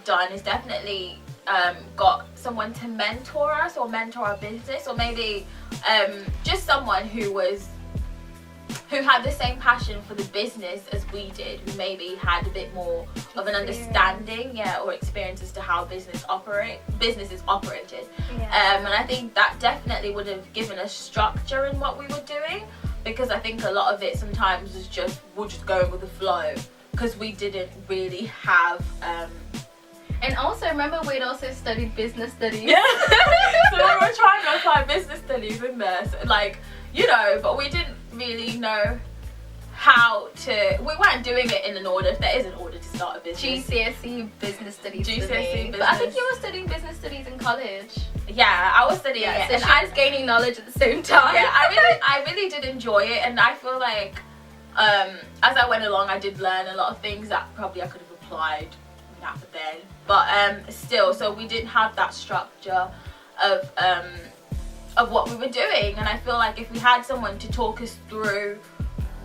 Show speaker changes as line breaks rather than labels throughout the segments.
done is definitely got someone to mentor us or mentor our business, or maybe just someone who had the same passion for the business as we did, who maybe had a bit more of an understanding, or experience as to how business is operated. And I think that definitely would have given us structure in what we were doing, because I think a lot of it sometimes is just we're just going with the flow, because we didn't really have
and also remember we'd also studied business studies.
So we were trying to apply business studies in there, so, like, you know, but we didn't really know how to. We weren't doing it in an order. If there is an order to start a business.
GCSE business studies.
GCSE business.
But I think you were studying business studies in college.
Yeah, I was studying it,
so
and
I was gaining knowledge at the same time.
Yeah, I really did enjoy it, and I feel like as I went along, I did learn a lot of things that probably I could have applied now and then. But still, so we didn't have that structure of what we were doing, and I feel like if we had someone to talk us through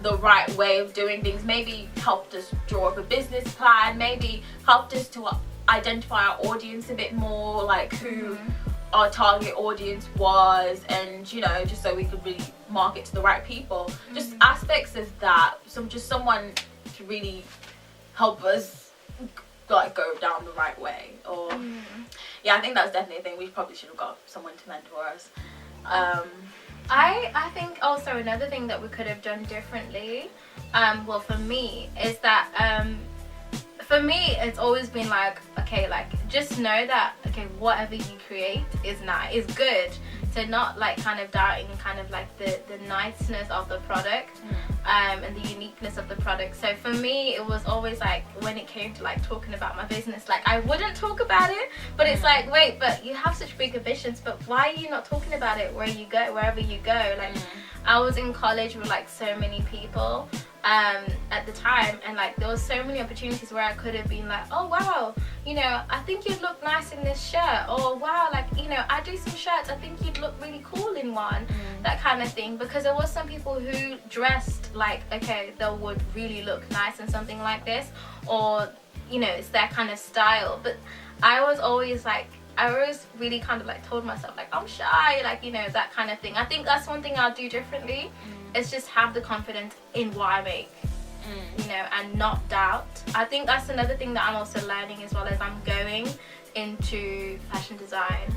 the right way of doing things, maybe helped us draw up a business plan, maybe helped us to identify our audience a bit more, like who our target audience was, and you know, just so we could really market to the right people, just aspects of that, someone to really help us like go down the right way, or I think that's definitely a thing. We probably should have got someone to mentor us.
I think also another thing that we could have done differently, well, for me, is that for me it's always been like, okay, like just know that, okay, whatever you create is good, so not like kind of doubting kind of like the niceness of the product and the uniqueness of the product. So for me it was always like, when it came to like talking about my business, like I wouldn't talk about it, but it's like, wait, but you have such big ambitions, but why are you not talking about it wherever you go? Like I was in college with like so many people at the time, and like there was so many opportunities where I could have been like, oh wow, you know, I think you'd look nice in this shirt, or wow, like, you know, I do some shirts, I think you'd look really cool in one, that kind of thing, because there was some people who dressed like, okay, they would really look nice in something like this, or you know, it's their kind of style. But I was always like, I always really kind of like told myself like, I'm shy, like, you know, that kind of thing. I think that's one thing I'll do differently, is just have the confidence in what I make, you know, and not doubt. I think that's another thing that I'm also learning, as well as I'm going into fashion design.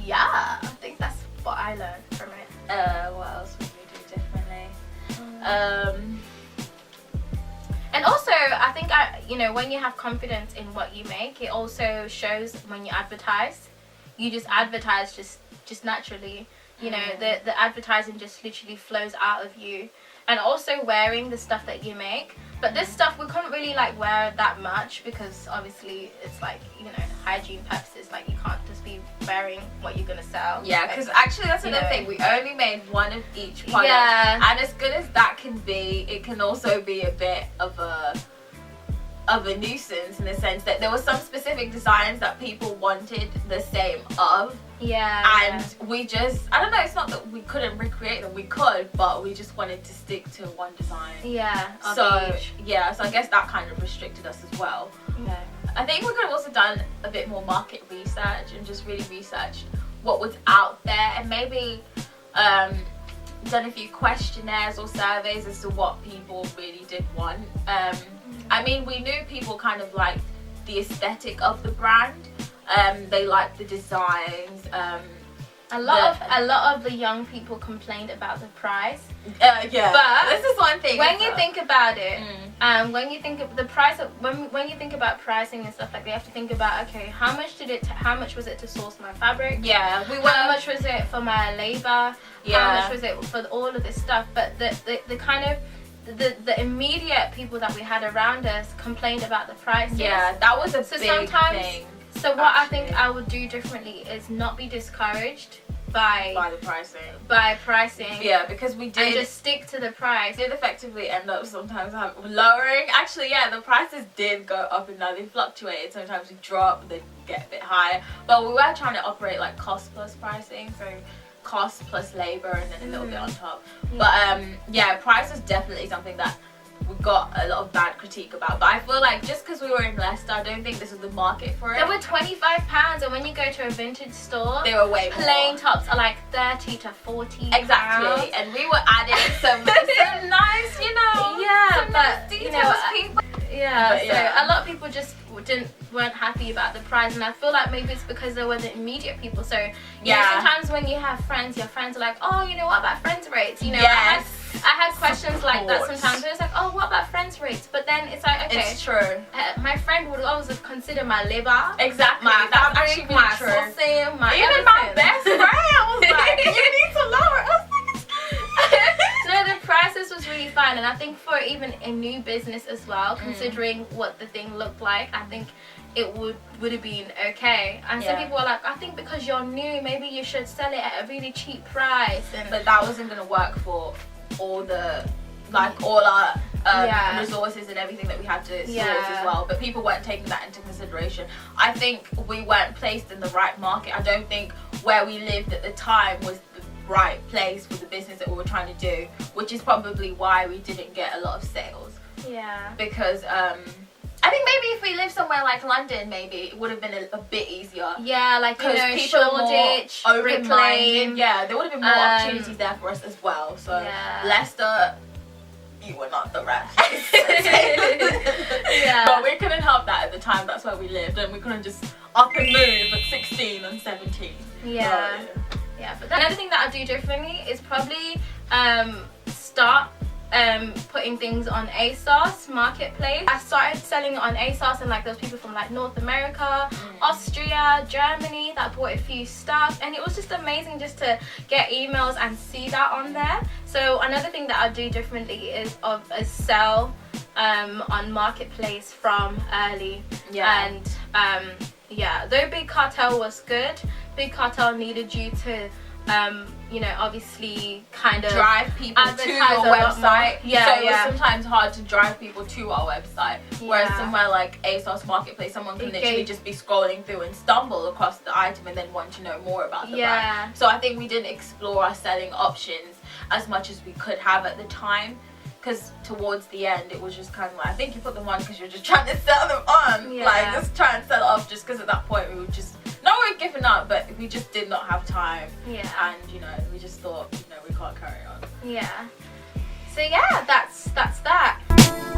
Yeah, I think that's what I learned from it.
What else would we do differently?
And also, I think, you know, when you have confidence in what you make, it also shows when you advertise. You just advertise just naturally. You know, the advertising just literally flows out of you. And also wearing the stuff that you make. But this stuff we couldn't really like wear that much, because obviously it's like, you know, hygiene purposes. Like you can't just be wearing what you're gonna sell.
Yeah, because actually that's another thing. We only made one of each product.
Yeah.
And as good as that can be, it can also be a bit of a nuisance, in the sense that there were some specific designs that people wanted the same of.
Yeah.
And we just, I don't know, it's not that we couldn't recreate them, we could, but we just wanted to stick to one design.
Yeah.
So yeah, so I guess that kind of restricted us as well.
Yeah.
I think we could have also done a bit more market research and just really researched what was out there, and maybe done a few questionnaires or surveys as to what people really did want. I mean, we knew people kind of liked the aesthetic of the brand. They liked the designs.
A lot of the young people complained about the price.
Yeah.
But
this is one thing.
When you think about it, when you think of the price, when you think about pricing and stuff like that, you have to think about, okay, how much was it to source my fabric?
Yeah.
How much was it for my labor?
Yeah.
How much was it for all of this stuff? But the kind of the immediate people that we had around us complained about the prices.
Yeah, that was a big thing.
So what I think I would do differently is not be discouraged by
the pricing. Yeah, because we did,
and just stick to the price.
Did effectively end up sometimes lowering. Actually, yeah, the prices did go up and down. They fluctuated. Sometimes we drop, they get a bit higher. But we were trying to operate like cost plus pricing, so cost plus labor and then a little bit on top. Yeah. But yeah, price is definitely something that we got a lot of bad critique about. But I feel like just because we were in Leicester, I don't think this was the market for it.
They were £25, and when you go to a vintage store,
they were way more.
Plain tops are like 30 to 40
Exactly, and we were adding some nice, you know,
yeah,
some
but
nice details, people.
Yeah,
But, yeah.
So a lot of people just weren't happy about the price, and I feel like maybe it's because they were the immediate people. So you know, sometimes when you have friends, your friends are like, oh, you know, what about friends rates? You know,
Yes.
I had questions like that sometimes. It's like, oh, what about friends rates? But then it's like, okay,
It's true.
My friend would always consider my liver,
Exactly.
my
That's
fabric,
actually
my
true.
sourcing, my
Even my best friend was like, you need to lower us.
So the prices was really fine, and I think for even a new business as well, considering what the thing looked like, I think it would have been okay. And some people were like, I think because you're new, maybe you should sell it at a really cheap price.
But that wasn't gonna work for all the all our resources and everything that we had to source as well. But people weren't taking that into consideration. I think we weren't placed in the right market. I don't think where we lived at the time was the right place for the business that we were trying to do, which is probably why we didn't get a lot of sales.
Yeah.
Because I think maybe if we lived somewhere like London, maybe it would have been a bit easier.
Yeah, like, you know,
people
Shoreditch,
are more
Brick
open-minded.
Lane.
Yeah, there would have been more opportunities there for us as well. So Leicester, you were not the right place.
Yeah.
But we couldn't help that at the time. That's where we lived, and we couldn't just up and move at 16 and 17.
Yeah. Yeah, but another thing that I do differently is probably start putting things on ASOS Marketplace. I started selling it on ASOS, and like there was people from like North America, Austria, Germany that bought a few stuff, and it was just amazing just to get emails and see that on there. So another thing that I do differently is sell on Marketplace from early. And though Big Cartel was good, Big Cartel needed you to you know, obviously kind of
drive people to your website. So it was sometimes hard to drive people to our website. Whereas somewhere like ASOS Marketplace, someone can literally just be scrolling through and stumble across the item and then want to know more about the brand. So I think we didn't explore our selling options as much as we could have at the time. Because towards the end, it was just kind of like, I think you put them on because you're just trying to sell them on. Like, just try and sell it off, just because at that point we were just, not we were giving up, but we just did not have time. And, you know, we just thought, you know, we can't carry on.
So yeah, that's that.